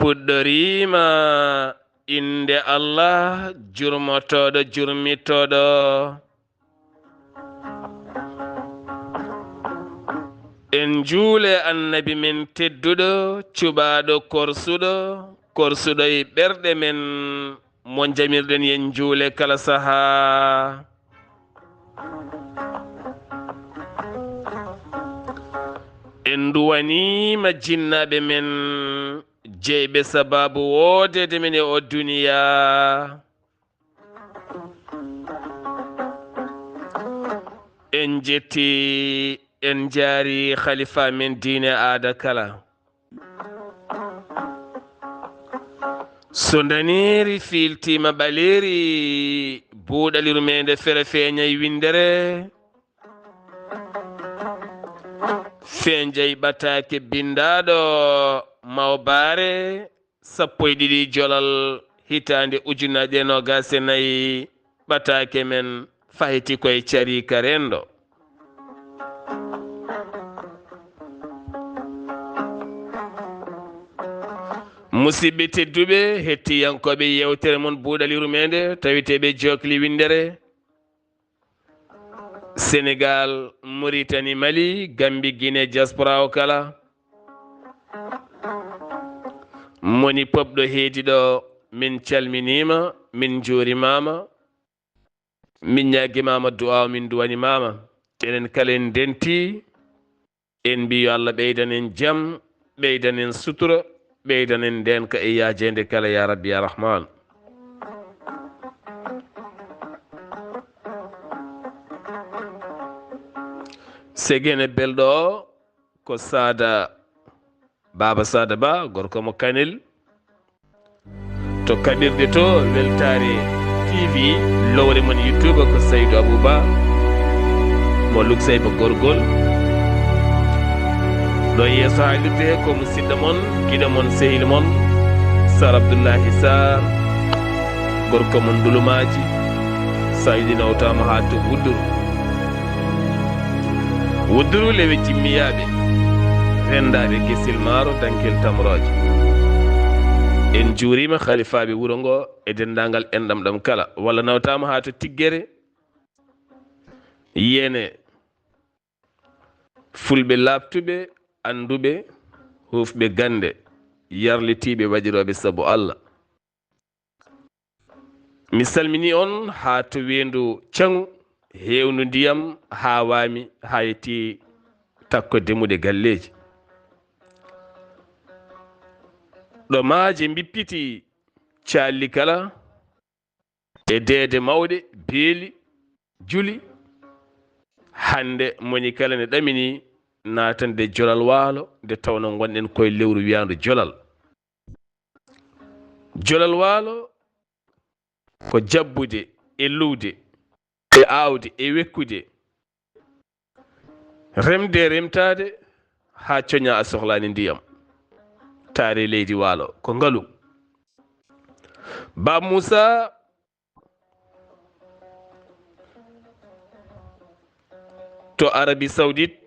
puɗɗorima inde Allah jurmotoɗo jurmitoɗo. En juule annabi men tedduɗo cuɓaɗo korsuɗo e ɓerɗe men mo jamirɗen yen juule kala saha. En duwanima jinnaɓe men jeyɓe sababu wodede men e o duniya. En jetti en jaari khalifa men diine aada kala. So daniri filtima ɓaleri buuɗalirmede fere feeñay windere. Fenjay ɓatake bindaɗo mawbare 12 jolal hitande ujunaje 24 ɓatake men fahiti koye carika rendo. Musidɓe tedduɓe hettiyankoɓe yewtere mon buuɗalirmede tawiteɓe jokli windere. Sénégal, Mauritanie, Mali, Gambie, Guinée, diaspora o kala moni popɗo heediɗo min calminima, min juurimama, min ñaguimama du'a min duwanimama. Enen kala en denti en mbi yo Allah ɓeydanen jaam, ɓeydanen sutura, ɓeydanen ndenka e yajede kala ya rabbi ya rahman. Segene belɗo o ko Sada Baba Sada Ba gorko mo Kanel to kaɗirɗe to Weltare TV lowre mon YouTube ko Saydou Abouba mo luksayba gorgol ɗo yeeso haalirde ko musidɗo mon giɗo mon sehil mon Sar Abdoullahi Sar gorko mon Dulumaji Saydi nawtama ha to Wudduru lewe jimmiyaɓe rendaɓe kesil maaro dankel tamroje. En juurima khalifaɓe wuro ngo e dendagal enɗam ɗam kala walla nawtama ha to Tiggere yene fulɓe labtuɓe anduɓe hufɓe gande yarlitiɓe waɗiroɓe saabu Allah. Mi salmini on ha to wendu cangu hewnu ndiyam ha wami ha yetti takko demude galleji. ɗo maaje bippiti calli kala e deede mawɗe beeli juli. hande moni kala ne ɗamini natande jolal waalo nde tawno gonɗen koye lewru wiyandu jolal. Jolal waalo ko jabbude e luwde e aawde e wekkude remde remtade ha coña a sohlani ndiyam. Taare leydi waalo ko ngalu. Baba Moussa to Arabie Saoudite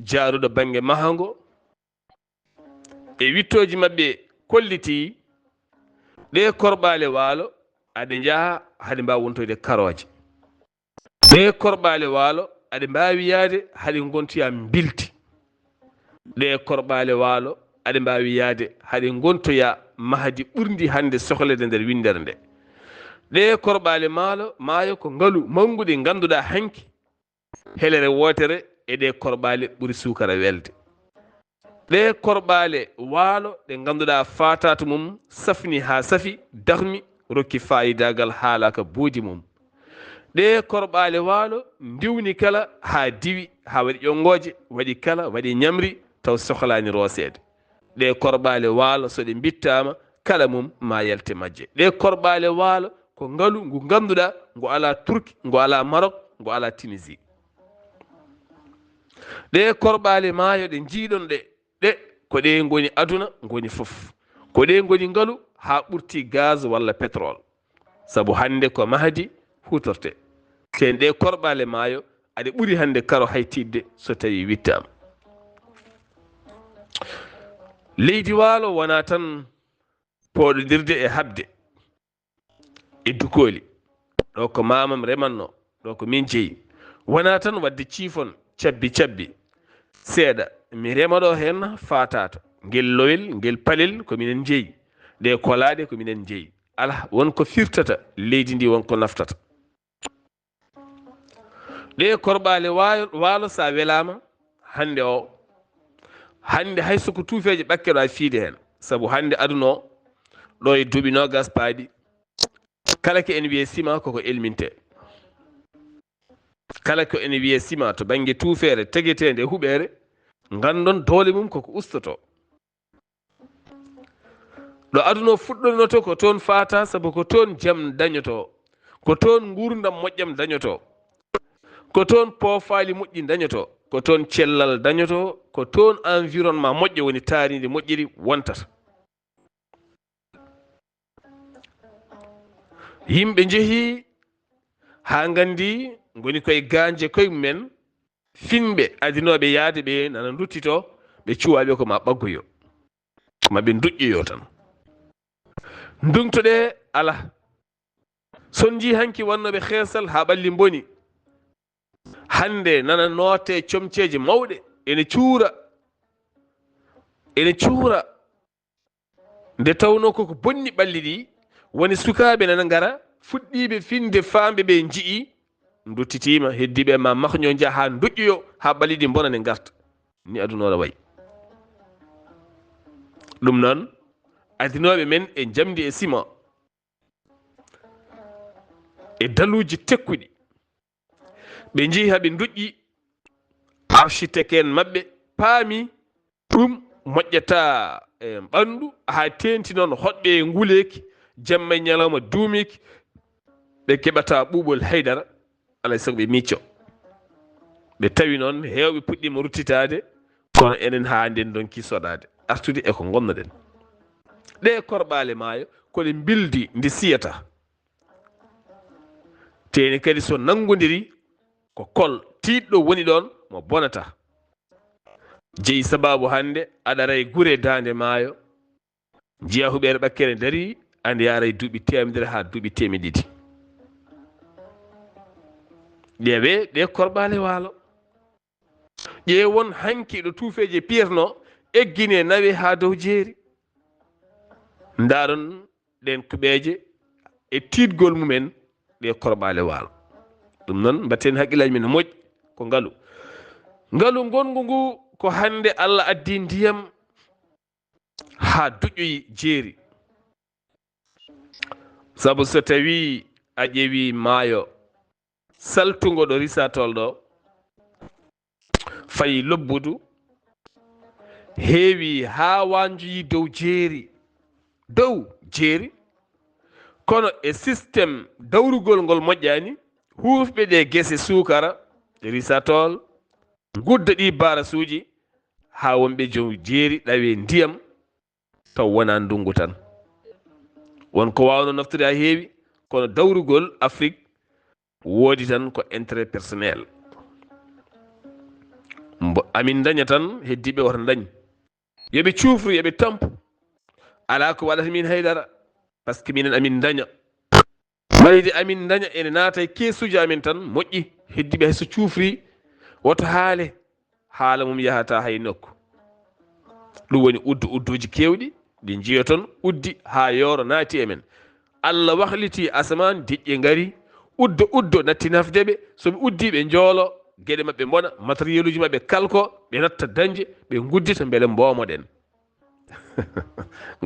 jaaruɗo bange mahango e wittoji mabɓe kolliti ɗe korɓale waalo aɗa jaaha haɗe mbawi wontoyde karoje. ɗe korɓale waalo aɗa mbawi yaade haɗe gontoya bilti. ɗe korɓale waalo aɗa mbawi yaade haɗe gontoya mahadi ɓurdi hande sohlede nder windere nde. ɗe korɓale maayo ko ngalu manguɗe ganduɗa hanki helere wotere e ɗe korɓale ɓuri sukara welde. ɗe korɓale waalo ɗe ganduɗa fatatu mum safni ha safi darmi rokki fayidagal haalaka boodi mum. ɗe korɓale waalo ndiwni kala ha diwi ha waɗi ƴongoje waɗi kala waɗi ñamri taw sohlani rosede. ɗe korɓale waalo so ɗe bittama kala mum ma yalte majje. ɗe korɓale waalo ko ngalu ngu ganduɗa ngu ala Turki, ngu ala Maroc, ngu ala Tunisie. ɗe korɓale maayo ɗe jiiɗon ɗe ko ɗe goni aduna goni fof. ko ɗe goni ngalu ha ɓurti gaz walla pétrole sabu hande ko mahdi hutorte. ken ɗe korɓale maayo aɗa ɓuri hande karo hay tidde so tawi wittama. Leydi waalo wona tan poɗodirde e habde e dukoli ɗo ko mamam remanno ɗo ko min jeeyi wona tan wadde ciifon cabbi seeɗa mi rema ɗo hen fatato ngel lowel ngel palel ko minen jeeyi ɗe kolaɗe ko minen jeeyi ala wonko firtata leydi ndi wonko naftata ɗe korɓale waalo sa welama hande hay soko tuufeje ɓakkeɗo fiide hen saabu hande aduna o ɗo e duuɓi nogas paaɗi kala ko en wiye ciment koko elminte kala ko en wiye ciment to banggue tuufere teguetede e huɓere gandon doole mum koko ustoto ɗo aduna o fuɗɗornoto ko toon fata saabu ko toon jaam dañoto ko toon gurdam moƴƴam dañoto ko toon poofaali moƴƴi dañoto ko toon cellal dañoto ko toon environnement moƴƴo woni taaride moƴƴiri wontata yimɓe jeehi ha gandi goni koye ganje koye mumen finɓe adinoɓe yaade ɓe nana duttito ɓe cuwaɓe ko ma ɓaggoyo maɓe duƴƴoyo tan ndungtoɗe ala son ji hanki wannoɓe xeesal ha ɓalli boni hande nana noote comceje mawɗe ene cuura nde tawno koko bonni ɓalli ɗi woni sukaɓe nana ngara fuɗɗiɓe finde famɓe ɓe jii duttitima heddiɓe ma mahño jaa ha duƴƴoyo ha ɓalli ɗi bona ne garta ni aduna oɗo wayi ɗum noon adinoɓe men e jamdi e ciment e daluji tekkuɗi ɓe jeehi haɓe duƴƴi architecte en maɓɓe paami ɗum moƴƴata e ɓandu ha tenti noon hoɗɓe e nguleki jamma e ñalawma duumiki ɓe keɓata ɓuuɓol haydara alay saago ɓe micco ɓe tawi noon hewɓe puɗɗima ruttitade kono enen ha nden donki soɗade artude eko gonnoɗen ɗe korɓale maayo koɗe bildi ndi siyata teni kadi so nangodiri ko kol tiɗɗo woni ɗon mo bonata jeeyi sababu hande aɗa ara e guure dande maayo jiya huɓere ɓakkere dari ande yara e duuɓi temedere ha duuɓi temedɗiɗi ƴeewe ɗe korɓale waalo ƴeewon hanki ɗo tuufeje piyatno eggine nawe ha dow jeeri ndaɗon ɗen kuɓeje e tiidgol mumen ɗe korɓale waalo ɗum noon mbatten haqqillaji men no moƴƴi ko ngaalu gongu ngu ko hande Allah addi ndiyam ha duƴƴoyi jeeri saabu so tawi a ƴeewi maayo saltugo ɗo risatol ɗo fayi lobbudu heewi ha wanjoyi dow jeeri kono e systéme dawrugol ngol moƴƴani hufɓe ɗe gese sukara risatol gudda ɗi barasuji ha wonɓe jow jeeri ɗawe ndiyam taw wona ndungu tan wonko wawno naftude ha heewi kono dawrugol Afrique woodi tan ko intérêt personnel amin daña tan heddiɓe woto dañ yoɓe cuufru yoɓe tampu ala ko waɗata min haydara par ce que minen amin daña mayde amin daña ene naata e keesuji amin tan moƴƴi heddiɓe hayso cuufri woto haala mum yahata hay nokku ɗum woni udduji kewɗi ɗi jiya toon uddi ha yooro naati e men Allah wahliti asaman diƴƴe ngari uddo natti nafdeɓe soɓe uddi ɓe joolo gueɗe mabɓe bona matériel uji mabɓe kalko ɓe natta dañde ɓe guddita beele mbomoɗen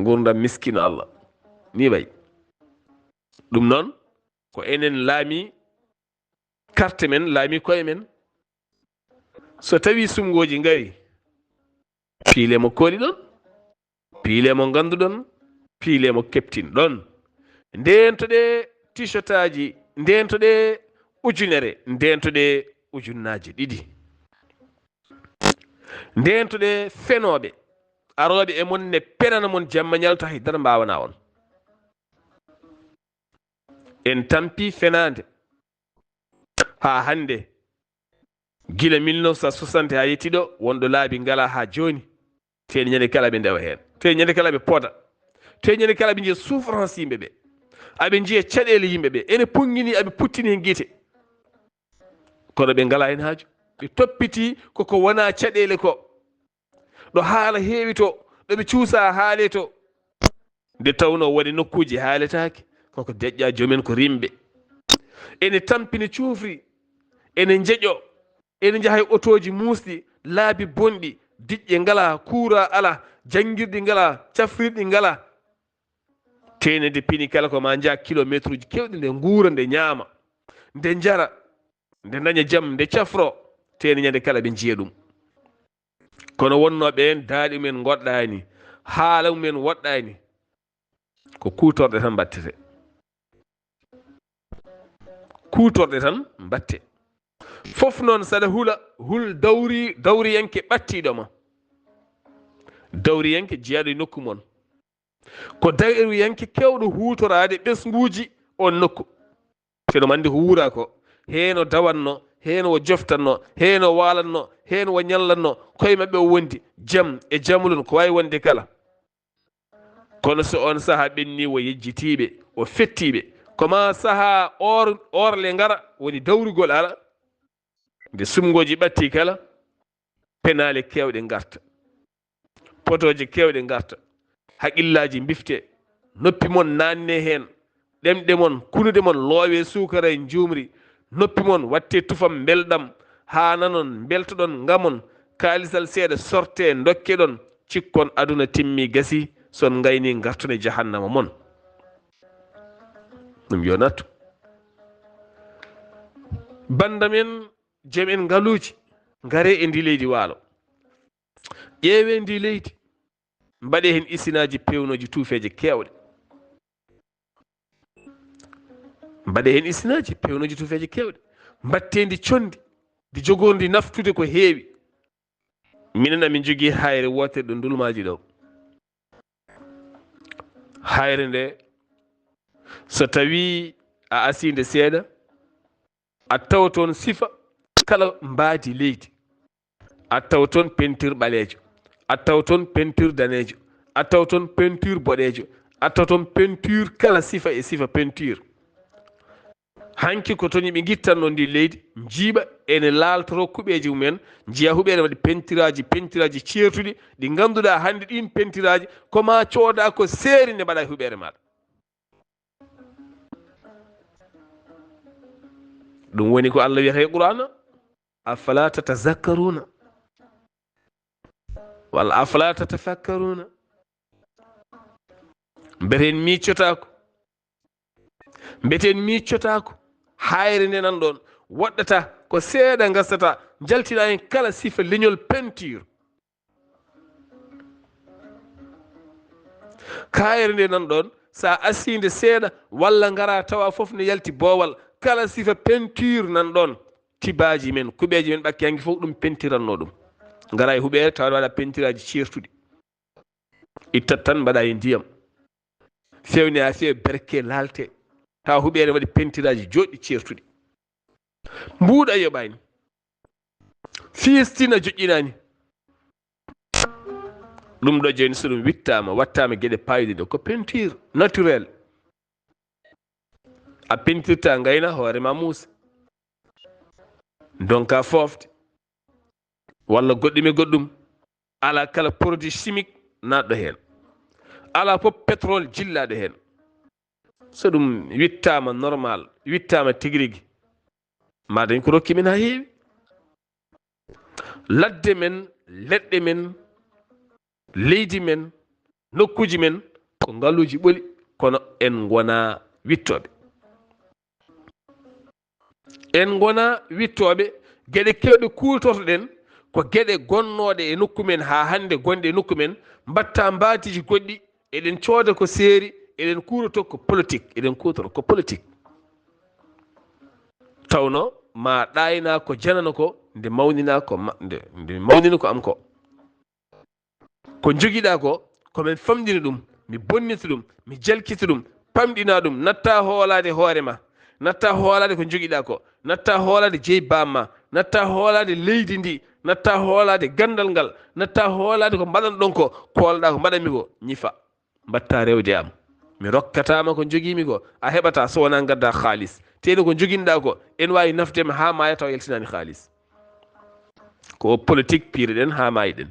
gurdam miskino Allah ni way ɗum noon ko enen laami carte men laami koye men so tawi sumgoji ngari piilemo kooli ɗon piilemo ganduɗon piilemo keptin ɗon ndentoɗe t-shirt aji ndentoɗe ujunere ndentoɗe ujunnaji ɗiɗi ndentoɗe fenoɓe aroɓe e mon ne penana mon jamma ñalta haydara mbawana on en tampi fenade ha hande gila 1960 ha yettiɗo wonɗo laabi ngala ha joni te ñande kala ɓe ndewa hen te ñande kala ɓe pooda to ñande kala aɓe jiiya souffrance yimɓe ɓe aɓe jiiya caɗele yimɓe ɓe ene puggini aɓe puttini hen guite kono ɓe ngala hen haaju ɓe toppiti koko wona caɗele ko ɗo haala heewi to ɗoɓe cuusa haale to nde tawno woni nokkuji haaletake koko deƴƴa joomen ko rimɓe ene tampini cuufri ene jeeƴo ene jahay otoji muusɗi laabi bonɗi diƴƴe ngala kuura ala janguirɗi ngala cafrirɗi ngala tene nde pini kala ko ma jaa kilométre uji kewɗi nde nguura nde ñaama nde jara nde daña jaam nde cafro tene ñande kala ɓe jiiya ɗum kono wonnoɓe en daaɗi mumen goɗɗani haala mumen woɗɗani ko kutorɗe tan mbattete kutorɗe tan mbatte fof noon saɗa hula hul dawriyanke ɓattiɗoma dawriyanke jeeyaɗo e nokku moon ko dawriyanke kewɗo hutorade ɓesguji on nokku seɗo andi ko wuura ko heno dawanno heno o joftanno heno walanno heno o ñallanno koye mabɓe o wondi jaam e jamulun ko wawi wonde kala kono so on saaha ɓenni o yejjitiɓe o fettiɓe koma saaha orle ngara woni dawrugol ala nde sumgoji ɓatti kala penale kewɗe garta potoje kewɗe garta haqillaji bifte noppi mon nanne hen ɗemɗe mon kunude mon loowe sukara e jumri noppi mon watte tufam belɗam ha nanon beltoɗon gamon kalisal seeɗa sorte dokke ɗon cikkon aduna timmi gasi son gayni gartune jahannama mon ɗum yo nattu banda men joom en ngaluji ngare e ndi leydi waalo ƴeewe ndi leydi mbaɗe hen isinaji pewnoji tuufeje kewɗe mbaɗe hen isinaji pewnoji tuufeje kewɗe mbattendi condi ndi jogordi naftude ko heewi minen amin jogui hayre wotere ɗo ndulmaji ɗo hayre nde so tawi a asinde seeɗa a tawa toon sifa kala mbaadi leydi a tawa toon peinture ɓaleejo a tawa toon peinture daneejo a tawa toon peinture boɗeejo a tawa toon peinture kala sifa e sifa peinture hanki ko toon yimɓe gittanno ndi leydi jiiɓa ene laaltoro kuɓeji mumen jiya huɓeene waɗi peinture aji ceertuɗi ɗi ngannduɗaa hannde ɗin peinture aji koma cooda ko seeri nde mbaɗa huɓeere maɗa ɗum woni ko Allah wiyata e qur'ana afala tatazakkaruna walla afala tatafakkaruna mbeten miccotako hayre nde nan ɗon waɗɗata ko seeɗa gastata jaltina hen kala sifa leñol peinture kayre nde nan ɗon sa asinde seeɗa walla ngara tawa foof ne yalti boowal kala sifa peinture nan ɗon tibaji men kuɓeji men ɓakki hanki fof ɗum pentiranno ɗum ngara e huɓere tawa waɗa peinture aji ceertuɗi ittat tan mbaɗa e ndiyam fewni ha fewi berke laalte ha huɓere waɗi peinture aji joɗɗi ceertuɗi mbuuɗa yoɓani fiistina joƴƴinani ɗum ɗo joni so ɗum wittama wattama gueɗe payɗe ɗo ko peinture naturel a pentirta gayna hoorema muusa donka fofde walla goɗɗum e goɗɗum ala kala produit chimique natɗo hen ala fof pétrole jillaɗo hen so ɗum wittama normal wittama tigui rigui ma dañ ko rokki men ha heewi ladde men leɗɗe men leydi men nokkuji men ko ngaluji ɓoli kono en gona wittoɓe gueɗe kewɗe kutortoɗen ko gueɗe gonnoɗe e nokku men ha hande gonɗe e nokku men mbatta mbatiji goɗɗi eɗen cooda ko seeri eɗen kuroto ko politique eɗen kutoro ko politique tawno ma ɗayna ko janano ko nde mawnina ko nde mawnina ko am ko joguiɗa ko komin famɗina ɗum mi bonnita ɗum mi jalkita ɗum pamɗina ɗum natta hoolade hoorema natta hoolade ko joguiɗa ko natta hoolade jeeyi bamma natta hoolade leydi ndi natta hoolade gandal ngal natta hoolade ko mbaɗan ɗon ko kolɗa ko mbaɗanmi ko ñifa mbatta rewde am mi rokkatama ko jogimi ko a heɓata so wona gadda haalis teɗo ko joguinɗa ko en wawi nafdema ha maya taw yaltinani haalis ko politique piireɗen ha mayiɗen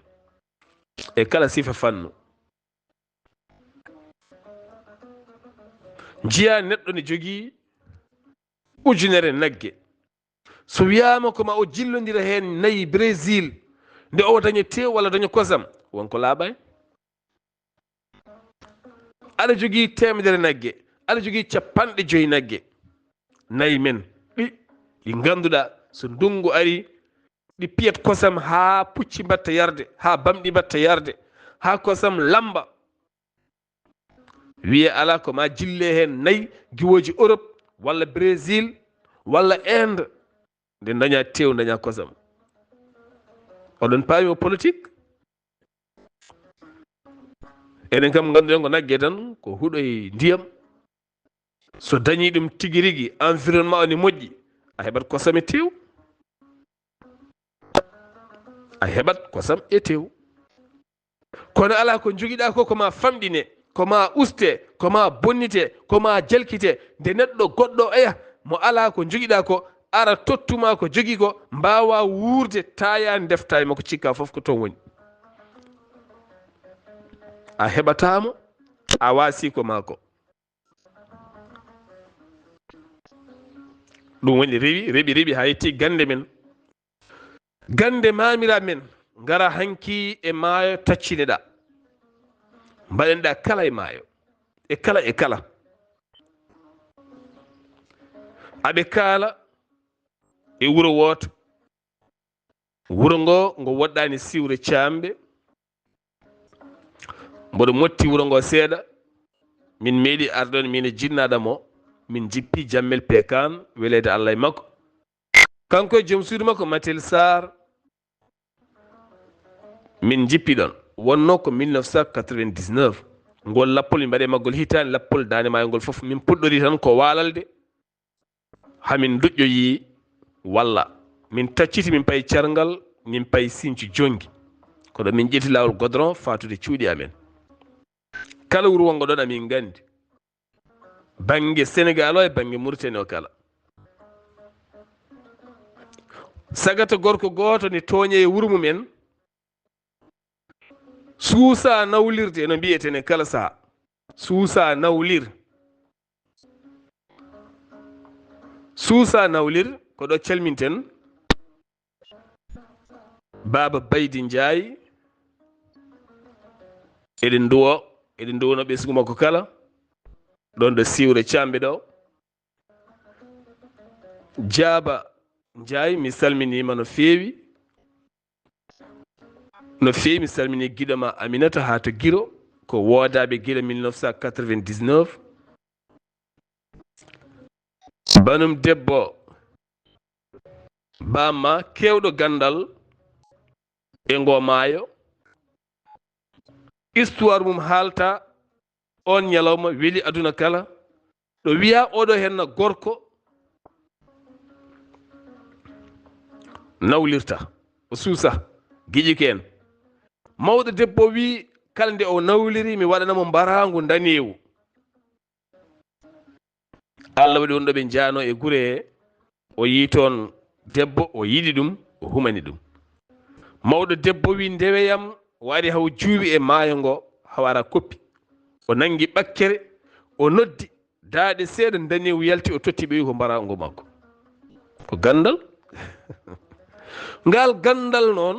e kala sifa fannu jiya neɗɗo ne jogui ujunere nagge so wiyama koma o jillodira hen nayyi brésil nde o daña tew walla daña kosam wonko laaɓani aɗa jogui temedere nagge aɗa jogui 50 nagge nayyi men ɗi ganduɗa so ndungu ari ɗi piyat kosam ha pucci mbatta yarde ha bamɗi mbatta yarde ha kosam lamba wiye ala ko ma jille hen nayyi giwoji Europe walla Brésil walla Inde nde daña tew daña kosam oɗon paami o politique enen kam ganduɗen ko nagge tan ko huuɗo e ndiyam so dañi ɗum tigui rigui environnement o ne moƴƴi a heɓat kosam e tew a heɓat kosam e tew kono ala ko joguiɗa ko koma famɗine koma uste koma bonnite koma jalkite nde neɗɗo goɗɗo eya mo ala ko joguiɗa ko ara tottuma ko jogui ko mbawa wuurde tayani deftani mako cikka foof ko toon woni a heɓatamo a wasi ko mako ɗum woni reeɓi ha yetti gande men gande mamira men gara hanki e maayo taccineɗa mbaɗenɗa kala e maayo e kala aɓe kaala e wuro woto wuro ngo woɗɗani siwre camɓe mboɗo motti wuro ngo seeɗa min meeɗi arɗon min e jinnaɗamo min jippi Jammel Pekan welede Allah e makko kanko e joom suudu makko Matel Sarr min jippi ɗon wonno ko 1999 ngol lappol min mbaɗe maggol hitani lappol dane maayo ngol foof min puɗɗori tan ko walalde hamin duƴƴoyi walla min tacciti min payi carngal min payi Sinthiou Jongi koɗo min ƴetti lawol godron fatude cuuɗi amen kala wuro wongo ɗon amin gandi banggue Sénégal o e banggue Mauritanie o kala sagata gorko goto ne tooñe e wuro mumen suusa nawlirde no mbiyetene kala saaha suusa nawlir ko ɗo calminten Baba Baydi Ndiaye eɗen duwono ɓesgu makko kala ɗon ɗo siwre camɓe ɗo Diaba Ndiaye mi salminima no feewi mi salmini guiɗoma Aminata ha to Guiro ko woodaɓe guila 1999 banum debbo bamma kewɗo gandal e ngo maayo histoire mum haalta on ñalawma weeli aduna kala ɗo wiya oɗo henna gorko nawlirta o suusa giƴiki en mawɗo debbo wi kala nde o nawliri mi waɗanamo mbaragu danewu Allah waɗi wonɗo ɓe jaano e gure he o yi toon debbo o yiɗi ɗum o humani ɗum mawɗo debbo wi ndeweyam waɗi haw juuɓi e maayo ngo haw ara koppi o nangi ɓakkere o noddi daaɗe seeɗa danewu yalti o totti ɓe wi ko mbarago makko ko gandal ngal gandal noon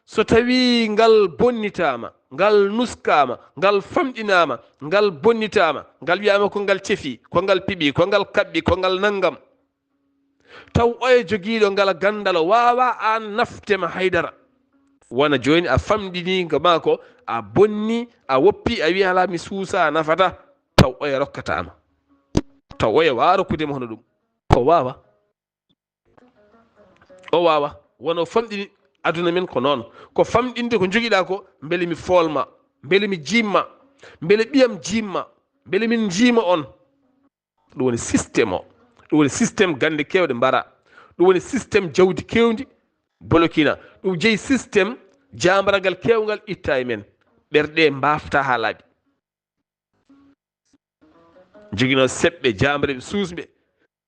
so tawi ngal bonnitama ngal nuskama ngal famɗinama ngal bonnitama ngal wiyama ko ngal ceefi ko ngal piiɓi ko ngal kaɓɓi ko ngal naggam taw oye joguiɗo ngal gandal wawa an naftema haydara wona joni a famɗini ko ma ko a bonni a woppi a wi ala mi suusa a nafata taw oye rokkatama taw oye wawa rokkudema hono ɗum ko wawa o wawa wono famɗini aduna men ko noon ko famɗinde ko joguiɗa ko beele mi folma beele mi jimma beele ɓiyam jimma beele min jiima on ɗum woni systéme o ɗum woni systéme gande kewɗe mbara ɗum woni systéme jawdi kewdi bolokina ɗum jeeyi systéme jambaragal kewgal itta e men ɓerɗe mbafta ha laaɓi jogino seɓɓe jamreɓe suusɓe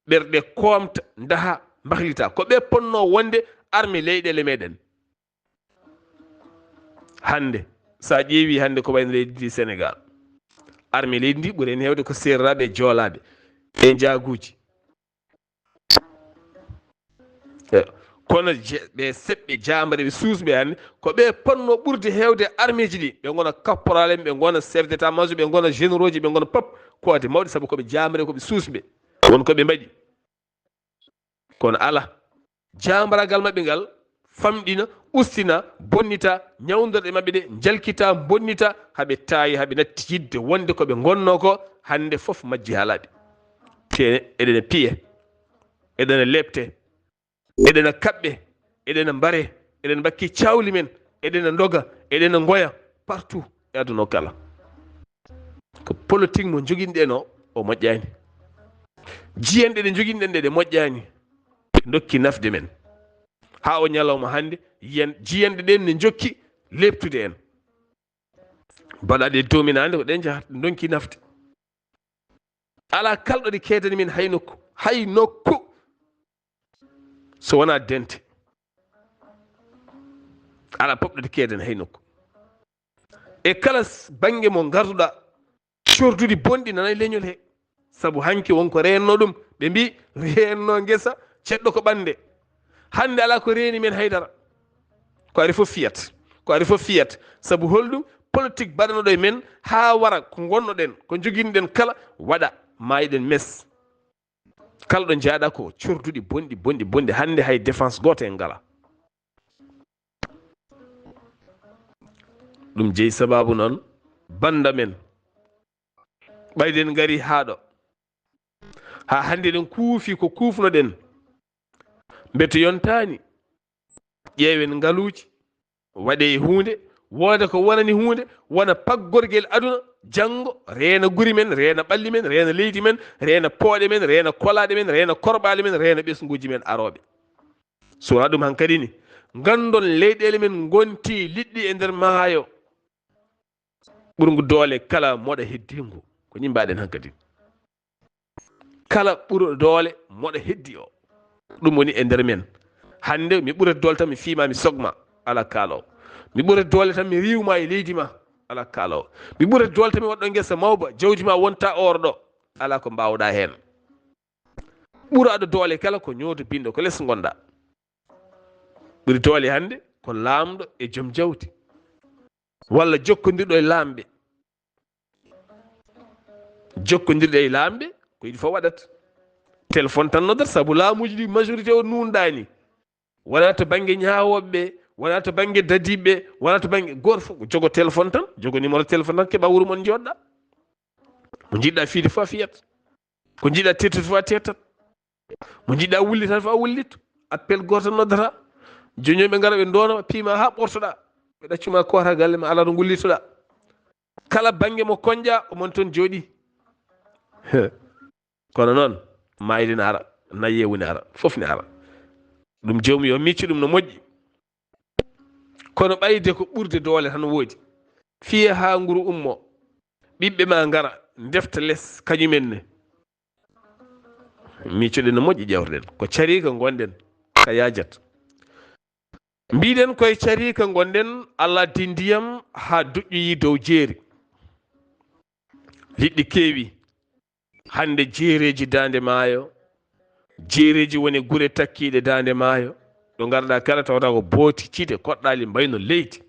ɓerɗe komta daha mbahlita ko ɓe ponno wonde armi leyɗele meɗen hande sa ƴeewi hande ko wayno leydi ndi Sénégal armi leydi ndi ɓuuri en hewde ko serraɓe e joolaɓe e jaaguji kono ɓe seɓɓe jamreɓe suusɓe hande ko ɓe ponno ɓurde hewde armiji ɗi ɓe gona caporal en ɓe gona chef d' état major ɓe gona généraux ji ɓe gona pop koode mawɗe saabu koɓe jamre koɓe suusɓe wonko ɓe mbaɗi kono ala jamragal mabɓe ngal famɗina ustina bonnita ñawdorɗe mabɓe ɗe jalkita bonnita haɓe taayi haɓe natti yidde wonde koɓe gonno ko hande foof majji haalaɓe te eɗene piye eɗene lebte eɗene kaɓɓe eɗene mbare eɗene mbakki cawli men eɗene doga eɗene goya partout e aduna o kala ko politique mo joguinɗen o moƴƴani jiyanɗe ɗe joguinɗen ɗe moƴƴani dokki nafde men ha o ñalawma hande jiyanɗe ɗen ne jokki leptude en baɗaɗe domina hande ko ɗen jahata donki nafde ala kalɗo ɗe kedani min hay nokku so wona dente ala popɗo ɗe kedani hay nokku e kala banggue mo garduɗa corduɗi bonɗi nana e leñol he saabu hanki wonko renno ɗum ɓe mbi renno guesa ceɗɗo ko ɓande hande ala ko reeni men haydara ko ari fof fiyat saabu holɗum politique baɗanoɗo e men ha wara ko gonnoɗen ko joguinoɗen kala waɗa mayiɗen mes kala ɗo jaaɗa ko corduɗi bonɗi hande hay défense goto en ngala ɗum jeeyi sababu noon banda men ɓayden gari haɗo ha hande ɗen kuufi ko kufnoɗen mbeto yontani ƴeewen ngaluji waɗe hunde wooda ko wonani hunde wona paggorguel aduna janggo reena guri men reena ɓalli men reena leydi men reena pooɗe men reena kolaɗe men reena korɓale men reena ɓesguji men aroɓe so wona ɗum hankkadi ni gandon leyɗele men gonti liɗɗi e nder maayo ɓurgu doole kala moɗa heddingu ko ñimbaɗen hankkadi kala ɓuuro doole moɗa heddi o ɗum woni e nder men hande mi ɓurat doole tan mi fiima mi sogma ala kaalowo mi ɓurat doole tan mi riwma e leydi ma ala kaalowo mi ɓurat doole tan mi waɗɗo guesa mawba jawdi ma wonta orɗo ala ko mbawɗa hen ɓuraɗo doole kala ko ñooto binɗo ko less gonɗa ɓuri doole hande ko laamɗo e joom jawdi walla jokkodirɗo e laamɓe jokkodirɗo e laamɓe ko yiɗi fof waɗata téléphone tan noddata saabu laamuji ɗi majorité o nunɗani wona to banggue ñawoɓeɓe wona to banggue dadiɓeɓe wona to banggue goto fof jogo téléphone tan jogo numéro téléphone tan keeɓa wuuro moon joɗɗa mo jiɗɗa fiide fof a fiyat ko jiɗɗa tettude fof a tettat mo jiɗɗa wullitade fof a wullitto appel goto tan noddata joni ɓe gara ɓe donoma piima ha ɓortoɗa ɓe ɗaccuma kota galle ma ala ɗo gullitoɗa kala banggue mo konƴa omon toon jooɗi kono noon mayde ne ara nayyewu ne ara fof ne ara ɗum jomum yo micci ɗum no moƴƴi kono ɓayde ko ɓurde doole tan woodi fiye ha nguru ummo ɓiɓɓe ma ngara defta less kañumen ne miccoɗen no moƴƴi ƴewrɗen ko carika gonɗen ka yajat mbiɗen koye carika gonɗen Allah addi ndiyam ha doƴƴoyi dow jeeri liɗɗi keewi hande jeereji dande maayo jeereji woni gure takkiɗe dande maayo ɗo garɗa kala tawata ko booti ciide koɗɗali mbayno leydi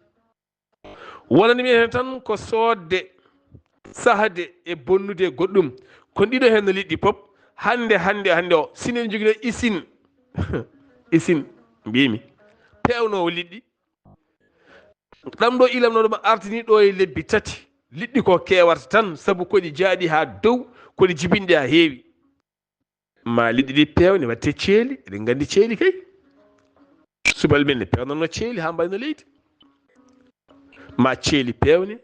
wonani minen tan ko soodde sahade e bonnude e goɗɗum ko ɗiɗo hen no liɗɗi pop hande o sinen joguino usine usine mbimi pewnowo liɗɗi ɗam ɗo ilamnoɗoma ardini ɗo e lebbi tati liɗɗi ko kewata tan saabu koɗi jaaɗi ha dow koɗi jibinɗi ha heewi ma liɗɗi ɗi pewne watte ceeli eɗen gandi ceeli kay subal men ne pewnono ceeli ha mbayno leydi ma ceeli pewne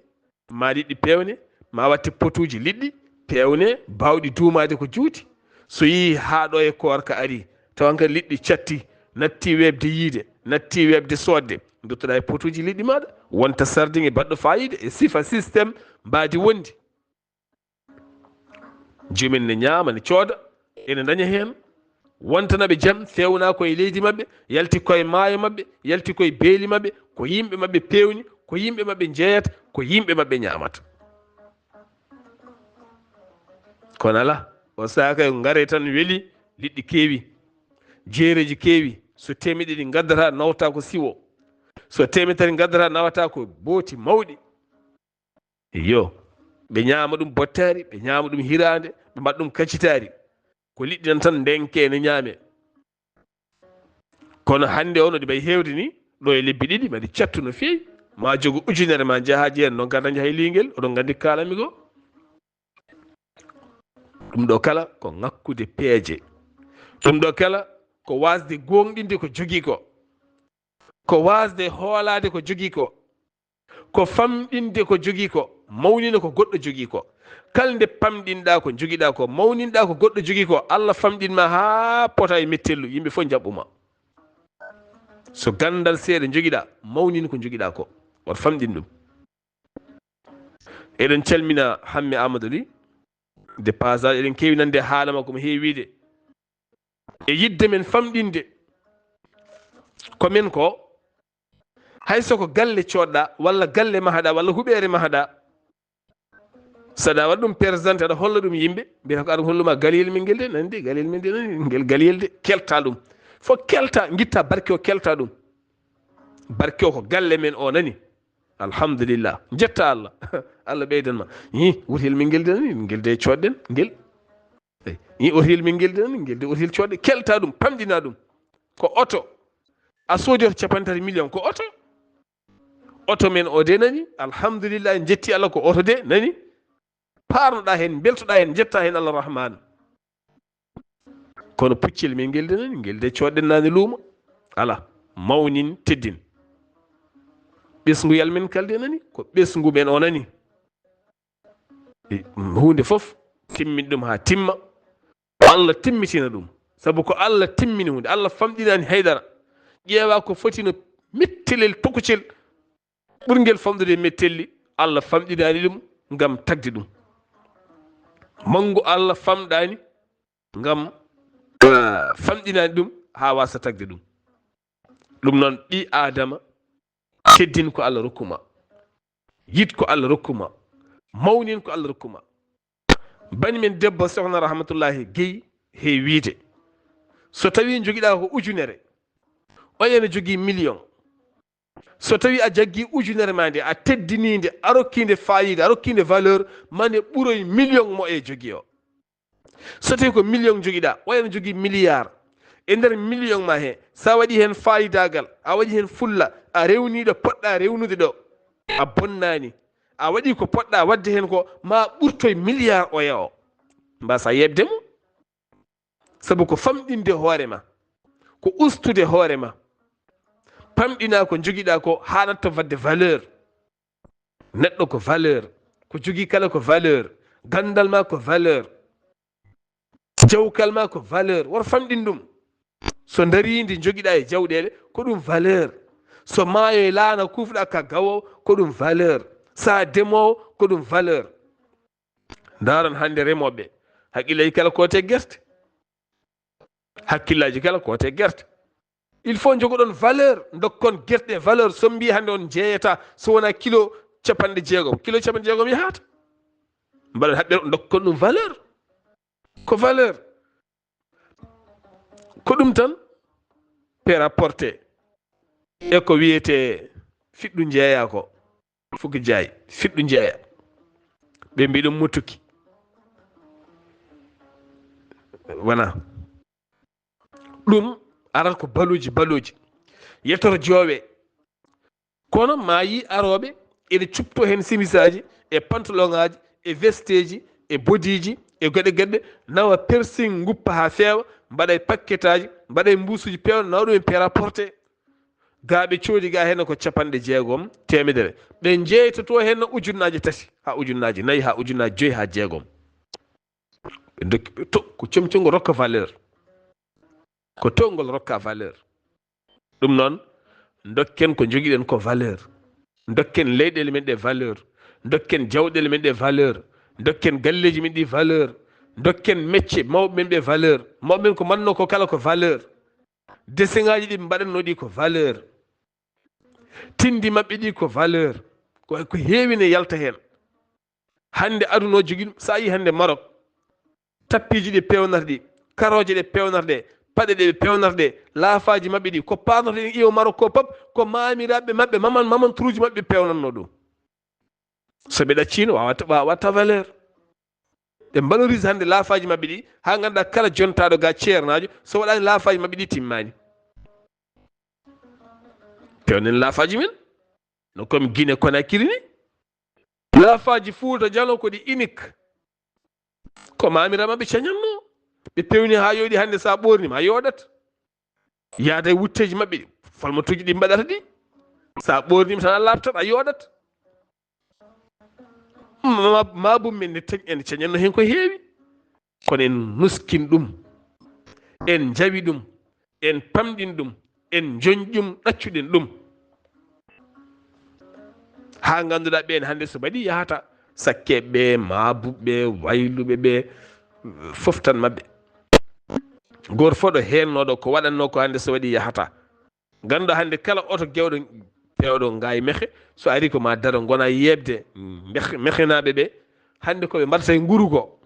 ma liɗɗi pewne ma watte potuji liɗɗi pewne bawɗi duumade ko juuti so yi ha ɗo e korka ari tawan kadi liɗɗi catti natti webde yiide natti webde sodde duttoɗa e potuji liɗɗi maɗa wonta sardin e baɗɗo fayida e sifa systéme mbadi wondi jumin ne ñaama ne cooda ene daña heen wontanaɓe jam fewna koye leydi maɓɓe yalti koye maayo maɓɓe yalti koye beeli maɓɓe ko yimɓe maɓɓe pewni ko yimɓe maɓɓe jeeyata ko yimɓe maɓɓe ñaamata kono ala o saaka ngare tan weeli liɗɗi keewi jeereji keewi so temedde ɗi gaddata nawta ko siwo so temedde tati gaddata nawata ko booti mawɗi yo ɓe ñaama ɗum bottari ɓe ñaama ɗum hirande ɓe mbaɗa ɗum kaccitari ko liɗɗi nan tan ndenke ne ñaame kono hande o no ɗi ɓay hewde ni ɗo e lebbi ɗiɗi maɗi cattu no feewi ma jogo ujunere ma jaaha jeeyan noon kada jahay liingel oɗon gandi kalami go ɗum ɗo kala ko ŋakkude peeje ɗum ɗo kala ko wasde gonɗinde ko jogii ko wasde hoolade ko jogii ko famɗinde ko jogii ko mawnina ko goɗɗo jogii ko kala nde pamɗinɗa ko jogiɗa ko mawninɗa ko goɗɗo jogii ko Allah famɗinma haa pota e mettellu yimɓe fof jaɓɓuma so gandal seeɗa jogiɗa mawnina ko jogiɗa ko woto famɗin ɗum eɗen calmina Hammi Amadou Ly de passage eɗen kewi nande haala makko mo heewi wiide e yidde men famɗinde komin ko hay soko galle coɗɗa walla galle mahaɗa walla huɓere mahaɗa saɗa waɗa ɗum présenté aɗa holla ɗum yimɓe mbiyata ko aɗa holluma galiyel min ngel de nandi galiyel min de nani ngel galiyel de kelta ɗum fof kelta guitta barke o kelta ɗum barke o ko galle men o nani alhamdulillah jetta Allah Allah ɓeydanma i wotel min ngel de nani ngel de coɗɗen ngel i otel min ngel de nani ngel de otel coɗɗe kelta ɗum pamɗina ɗum ko oto a soodi oto capantati million ko oto men o de nani alhamdulillah en jetti Allah ko oto de nani parnoɗa hen beltoɗa hen jetta hen Allah rahman kono puccel min ngel de nani ngel de coɗɗen nani luuma ala mawnin teddin ɓesguyal men kalde nani ko ɓesgu men o nani hunde fof timmin ɗum ha timma Allah timmitina ɗum saabu ko Allah timmini hunde Allah famɗinani haydara ƴeewa ko fotino mettelel tokocel ɓurguel famɗude mettelli Allah famɗinani ɗum ngam tagde ɗum mangu Allah famɗani ngam famɗinani ɗum ha wasa tagde ɗum ɗum noon ɓi adama teddin ko Allah rokkuma yit ko Allah rokkuma mawnin ko Allah rokkuma bani men debbo sohna rahmatullahi Guèye he wiide so tawi joguiɗa ko ujunere o ene jogui million so tawi a jaggi ujunere ma nde a teddininde a rokkinde fayida a rokkinde valeur mane ɓuuroy million mo e jogui o so tawi ko million joguiɗa o ene jogui milliard e nder million ma he sa waɗi hen fayidagal a waɗi hen fulla a rewniɗo poɗɗa rewnude ɗo a bonnani a waɗi ko poɗɗa wadde hen ko ma ɓurtoye milliard oya o mbasa yebdemo saabu ko famɗinde hoorema ko ustude hoorema pamɗina ko joguiɗa ko haɗatta wadde valeur neɗɗo ko valeur ko jogui kala ko valeur gandal ma ko valeur jawkal ma ko valeur woto famɗin ɗum so daridi joguiɗa e jawɗele ko ɗum valeur so maayo e laana kufɗa ka gawowo ko ɗum valeur sa demowo ko ɗum valeur daran hande remoɓe haqqillaji kala kote guerte hakkillaji kala kote guerte il faut jogoɗon valeur dokkon guerte ɗe valeur so mbi hande on jeeyata so wona kilo capanɗe jeegom yahata mbaɗa haɓɓere dokkon ɗum valeur ko valeur ko ɗum tan per rapporté e ko wiyete fiɗɗu jeeya ko fuki jaay fiɗɗu jeeya ɓe mbi ɗum mutuki wona ɗum arata ko baluji yettoro joowe kono ma yi aroɓe ene cupto hen simisaji e pantalon aji e veste ji e bodiji e gueɗe nawa piercing guppa ha feewa mbaɗa e paquet aji mbaɗa e mbusuji pewɗe nawa ɗum e prêt-à-porter gaaɓe coodi ga hen ko capanɗe jeegom temedere ɓe jeeytoto hen ujunnaji tati ha ujunnaji nayyi ha ujunnaji joyyi ha jeegom ɓe dokki ɓe to ko comcongol rokka valeur ko tongol rokka valeur ɗum noon dokken ko joguiɗen ko valeur dokken leyɗele men ɗe valeur dokken jawɗele men ɗe valeur dokken galleji men ɗi valeur dokken mecce mawɓe men ɓe valeur mawɓe men ko manno ko kala ko valeur deseŋaji ɗi mbaɗanno ɗi ko valeur tindi maɓɓe ɗi ko valeur ko heewi ne yalta hen hande aduna o jogui ɗum sa yi hande Maroc tappiji ɗi pewnata ɗi karoje ɗe pewnata ɗe paɗe ɗe ɓe pewnata ɗe laafaji maɓɓe ɗi ko panoto ɗen ƴeewa Maroc ko pap ko mamiraɓe maɓɓe maman truji maɓɓe pewnatno ɗum so ɓe ɗaccino watta valeur ɓe valorise hande laafaji maɓɓe ɗi ha ganduɗa kala jontaɗo ga ceernajo so waɗani laafaji maɓɓe ɗi timmani pewnen laafaji men no comme Guinée Conakry ni laafaji Fouta Djalo ko ɗi unique ko mamira maɓɓe cañanno ɓe pewni ha yooɗi hande sa ɓornima a yooɗat yaada e wutteji maɓɓe falmatuji ɗi mbaɗata ɗi sa ɓornima tan a labtat a yooɗat mabum men ne ene cañanno hen ko heewi kono en nuskin ɗum en jawi ɗum en pamɗin ɗum en jonƴum ɗaccuɗen ɗum ha ganduɗa ɓen hande so mbaɗi yahata sakkeɓe mabuɓe wayluɓe ɓe fof tan mabɓe goto fo ɗo hennoɗo ko waɗanno ko hande so waɗi yahata ganduɗa hande kala oto gewɗo pewɗo ngayi mehe so ari ko ma daro gona yebde mehenaɓe ɓe hande koɓe mbaɗata e nguru ko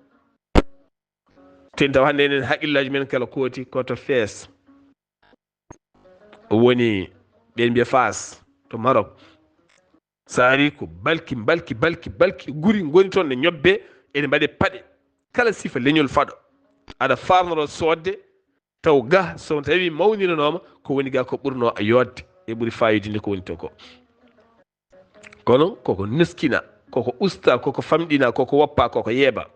ten taw hande enen haqqillaji men kala kooti koto fees woni ɓen mbiya Fas to Maroc sa ari ko balki guri goni toon ne ñobbe ene mbaɗe paɗe kala sifa leñol faɗo aɗa farnoro sodde taw ga so tawi mawninanoma ko woni ga ko ɓurno a yodde e ɓuuri fayidinde ko woni to ko kono koko neskina koko usta koko famɗina koko woppa koko yeeba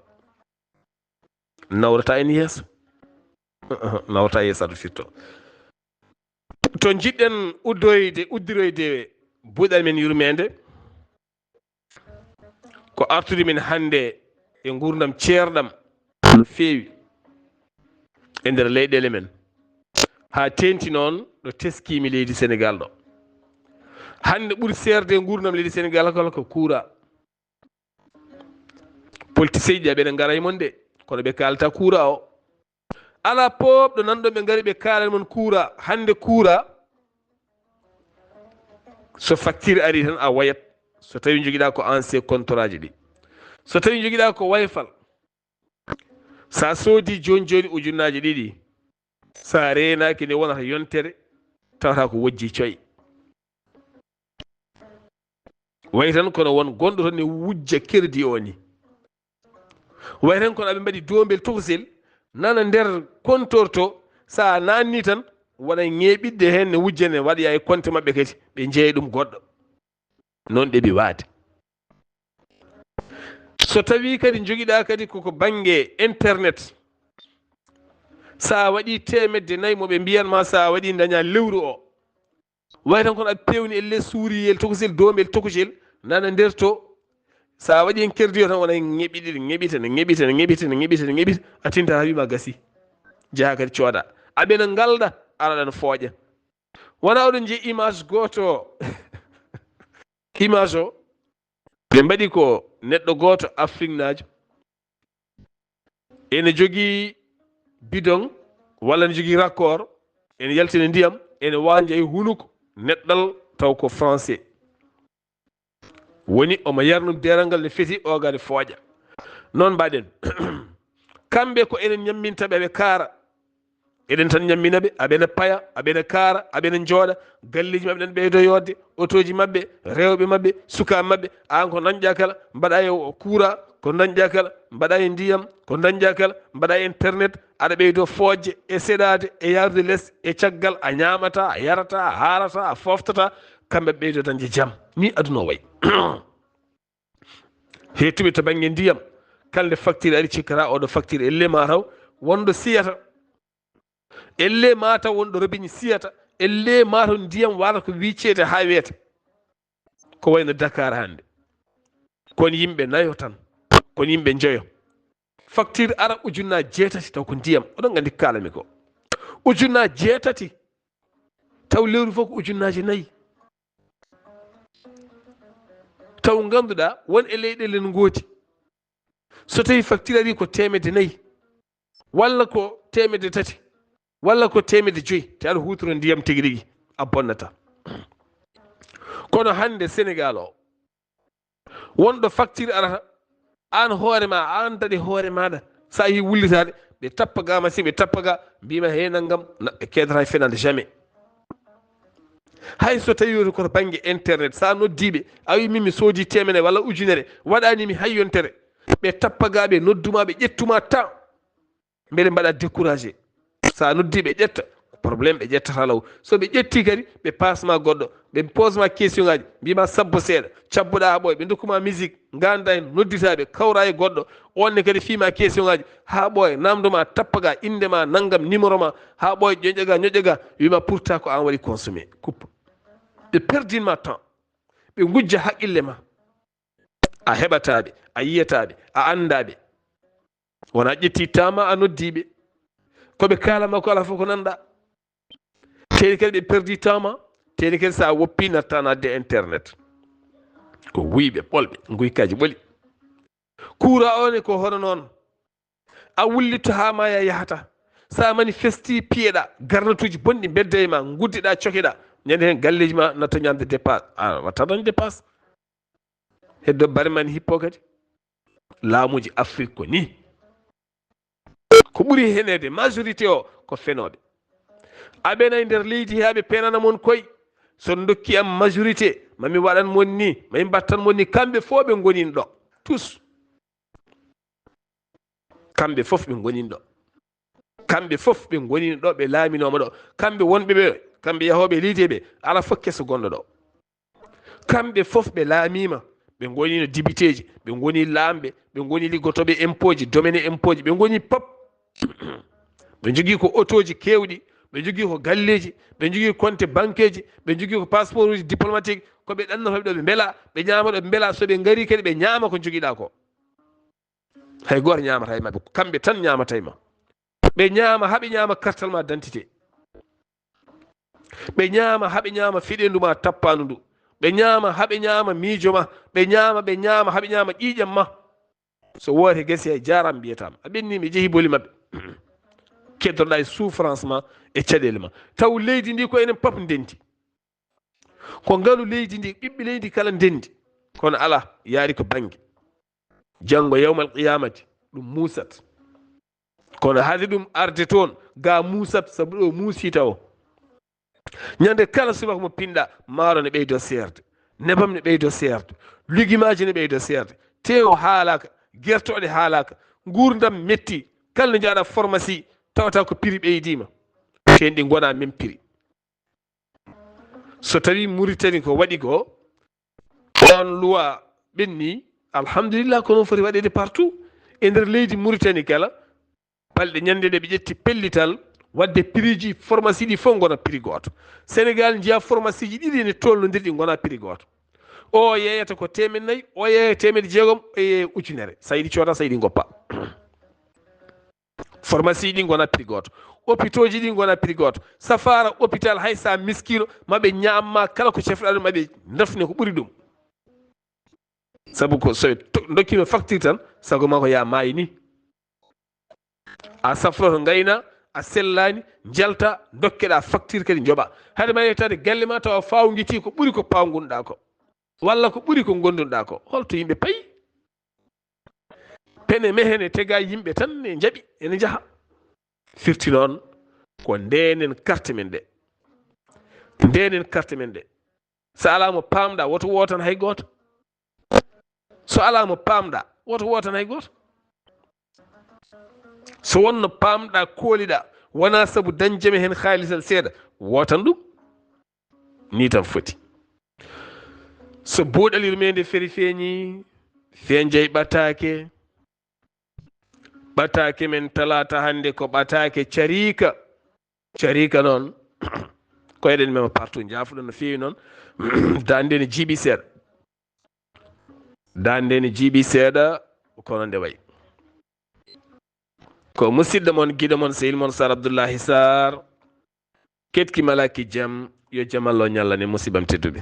nawrata en yeeso nawrata yeeso aɗa firto to jiɗɗen uddiroyde buuɗal men yurmede ko artude men hande e gurdam ceerɗam no feewi e nder leyɗele men ha tenti noon ɗo teskimi leydi Sénégal ɗo hande ɓuuri serde e gurdam leydi Sénégal kala ko kuura politicien ji aɓene gara e mon de kono ɓe kalata kuura o ala pop ɗo nanɗo ɓe gari ɓe kalani mon kuura hande kuura so facture ari tan a wayat so tawi joguiɗa ko ancien contrat ji ɗi so tawi joguiɗa ko wayfal sa soodi joni ujunnaje ɗiɗi sa renaki nde wonata yontere tawata ko wojji coyi way tan kono won gonɗo toon ne wujja kerdi o ni way tan kono aɓe mbaɗi dombel tokosel nana nder compteur to sa nanni tan wona ñeeɓidde hen ne wujjane waɗoya e compte maɓɓe kadi ɓe jeeya ɗum goɗɗo noon ɗeɓi waade so tawi kadi joguiɗa kadi koko banggue internet sa waɗi 400 moɓe mbiyanma sa waɗi daña lewru o way tan kono aɓe pewni elle suuriyel tokosel domel tokosel nana nder to sa waɗi en kerdi o tan wona ñeɓita a tinta ha wima gasi jaaha kadi cooda aɓena ngalda araɗan fooƴa wona oɗon jeeyi image goto image o ɓe mbaɗi ko neɗɗo goto Afrique najo ene jogui bidon walla ne jogui raccord ene yaltina ndiyam ene wanja e hunuko neɗɗal taw ko français woni omo yarnum deral ngal ne feti ogade fooƴa noon mbaɗen kamɓe ko enen ñammintaɓe ɓe kaara eɗen tan ñamminaɓe aɓene paya aɓene kaara aɓene jooɗa galleji mabɓe ɗen ɓeydo yodde auto ji mabɓe rewɓe mabɓe sukaɓe mabɓe an ko dañƴa kala mbaɗa e courant ko dañƴa kala mbaɗa e ndiyam ko dañƴa kala mbaɗa e internet aɗa ɓeydo fojje e seɗade e yarude less e caggal a ñamata a yarata a haarata a foftata kamɓe ɓeydo dañde jaam ni aduna o wayi hettuɓe to banggue ndiyam kala nde facture ari cikkata oɗo facture elle ma taw wonɗo siyata elle ma taw wonɗo robigne siyata elle ma taw ndiyam wata ko wiccede ha weeta ko wayno Dakar hande kono yimɓe nayo tan kono yimɓe jeeyo facture ara ujunnaje 6 taw ko ndiyam oɗon gandi ko kalami ko ujunnaje 6 taw lewru fof ko ujunnaje 4 taw ganduɗa won e leyɗele no gooti so tawi facture ari ko 400 walla ko 3 walla ko 5 te aɗa hutoro ndiyam tigi rigi a bonnata. kono hande Sénégal o wonɗo facture arata an hoore ma an daɗi hoore maɗa sa yi wullitade ɓe tappa ga masi ɓe tappa ga mbima he naggam ɓe kedata e fenande jamais. hay so tawi woti koto banggue internet sa noddiɓe a wi min mi soodi 100 walla ujunere waɗanimi hay yontere ɓe tappa ga ɓe nodduma ɓe ƴettuma temps beele mbaɗa découragé. sa noddi ɓe ƴetta probléme ɓe ƴettata law so ɓe ƴetti kadi ɓe pasma goɗɗo ɓe posema question ngaji mbima sabbo seeɗa cabbuɗa ha ɓooya ɓe dokkuma musique ganda hen nodditaɓe kawra e goɗɗo onne kadi fiima question ngaji ha ɓooya namdoma tappaga indema naggam numéro ma ha ɓooya ñoƴƴaga wima pourtant ko an waɗi consommé coupe. ɓe perdinma temps ɓe gujja haqqille ma a heɓataɓe a yiyataɓe a andaɓe wona ƴetti tama a noddiɓe koɓe kalama ko ala fof ko nanɗa. teeni kadi ɓe perdi tama teeni kadi sa woppi natta nadde internet ko wuyɓe ɓolɓe guykaji ɓoli. courant one ko hono noon a wullitto ha maya yahata sa manifesti piyeɗa garnatuji bonɗi bedda e ma guddiɗa cokeɗa ñande hen galleji ma natta ñamde dépasse a watta tan dépasse heddo bare man hippo kadi laamuji Afrique ko ni ko ɓuri henede majorité o ko fenoɓe aɓena e nder leydi heɓe penana mon koye so dokki am majorité mami waɗan mon ni mami mbattan mon ni kamɓe fof ɓe gonin ɗo tous kamɓe fof ɓe gonin ɗo kamɓe fof ɓe gonin ɗo ɓe laaminoma ɗo kamɓe wonɓe ɓe kamɓe yahoɓe leydi ɓe ala fof keso gonɗo ɗo kamɓe fof ɓe laamima ɓe gonino député ji ɓe goni lamɓe ɓe goni liggotoɓe impôt ji domaine impôt ji ɓe goni pop ɓe jogui ko auto ji kewɗi ɓe jogui ko galleji ɓe jogui compte banque ji ɓe jogui ko passeport uji diplomatique koɓe ɗannotoɓe ɗo ɓe beela ɓe ñama ɗo ɓe beela soɓe gaari kadi ɓe ñama ko joguiɗa ko hay goto ñamata e mabɓe kamɓe tan ñamata e ma ɓe ñama haaɓe ñama kartal ma d'identité ɓe ñama haaɓe ñama fiɗendu ma tappandu ndu ɓe ñama haaɓe ñama miijo ma ɓe ñama haaɓe ñama ƴiƴam ma so wooti guese hay jaram mbiyatama a ɓenni mi jeehi boli mabɓe keddoɗa e souffrance ma e caɗele ma taw leydi ndi ko enen pop ndendi ko ngaalu leydi ndi ɓiɓɓe leydi kala ndendi kono ala yaari ko banggue janggo yawmal qiyamati ɗum muusat kono haade ɗum arde toon ga muusat saabu ɗo muusi taw ñande kala subaka mo pinɗa maaro ne ɓeydo serde nebam ne ɓeydo serde ligimaji ne ɓeydo serde tewo haalaka guertoɗe haalaka gurdam metti kala ne jaaɗa pharmacie tawata ko prix ɓeydima ten ɗi gona même prix so tawi Mauritanie ko waɗi ko on loi ɓenni alhamdulillah ko noon foti waɗede partout e nder leydi Mauritanie kala balɗe ñande ɗe ɓe ƴetti pellital wadde prix ji pharmacie ɗi fof gona prix goto. Sénégal jiya pharmacie ji ɗiɗi ne tolnodiri ɗi gona prix goto o yeyata ko 400 o yeeya 600 e ujunere sa yiɗi cooda sa yiɗi goppa pharmacie ɗi gona prix goto hôpitaux ji ɗi gona prix goto safara hôpital hay sa miskino maɓe ñamma kala ko cefɗa ɗum maɓe dafne ko ɓuuri ɗum saabu ko so dokkima facture tan sago ma ko ya maayi ni a safroto gayna a sellani jalta dokkeɗa facture kadi joɓa haade ma yettade galle ma tawa fawguiti ko ɓuuri ko pawgunɗa ko walla ko ɓuuri ko gonduɗa ko holto yimɓe paayi pene mehene tega yimɓe tan ne jaaɓi ene jaaha firti noon ko ndenen carte men ɗe ndenen carte men ɗe so ala mo pamɗa woto wotan hay goto so ala mo pamɗa woto wotan hay goto so wonno pamɗa kooliɗa wona saabu dañjeme hen haalisal seeɗa wotan ɗum ni tan foti so buuɗalirmede feri feeñi feeñjay ɓatake men talata hande ko ɓatake carika noon koyeɗen mema partout jaafuɗon no feewi noon dande ne jiiɓi seeɗa kono nde wayi ko musidɗo mon guiɗo mon sehil mon Sar Abdoullahi Sarr ketki malaki jaam yo jaam Allah ñallane musibam tedduɓe